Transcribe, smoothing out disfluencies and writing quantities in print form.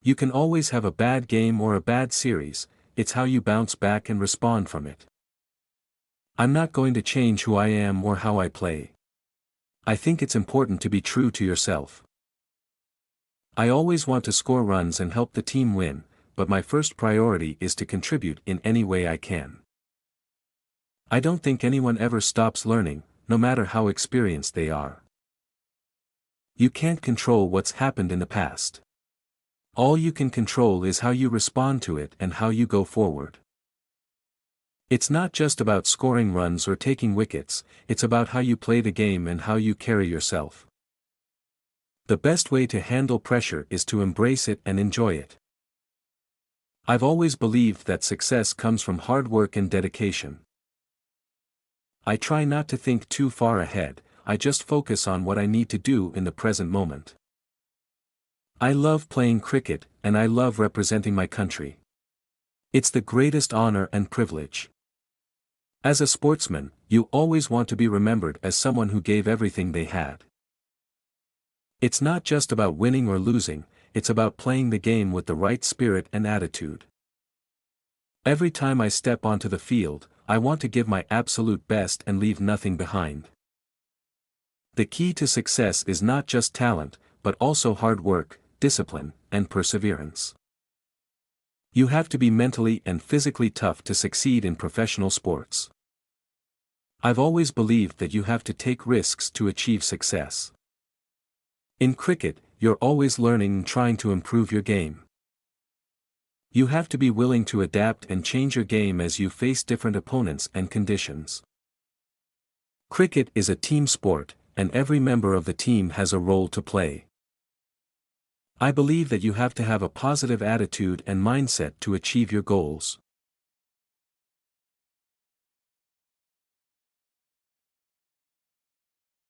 You can always have a bad game or a bad series, it's how you bounce back and respond from it. I'm not going to change who I am or how I play. I think it's important to be true to yourself. I always want to score runs and help the team win, but my first priority is to contribute in any way I can. I don't think anyone ever stops learning, no matter how experienced they are. You can't control what's happened in the past. All you can control is how you respond to it and how you go forward. It's not just about scoring runs or taking wickets, it's about how you play the game and how you carry yourself. The best way to handle pressure is to embrace it and enjoy it. I've always believed that success comes from hard work and dedication. I try not to think too far ahead, I just focus on what I need to do in the present moment. I love playing cricket, and I love representing my country. It's the greatest honor and privilege. As a sportsman, you always want to be remembered as someone who gave everything they had. It's not just about winning or losing, it's about playing the game with the right spirit and attitude. Every time I step onto the field, I want to give my absolute best and leave nothing behind. The key to success is not just talent, but also hard work, discipline, and perseverance. You have to be mentally and physically tough to succeed in professional sports. I've always believed that you have to take risks to achieve success. In cricket, you're always learning and trying to improve your game. You have to be willing to adapt and change your game as you face different opponents and conditions. Cricket is a team sport, and every member of the team has a role to play. I believe that you have to have a positive attitude and mindset to achieve your goals.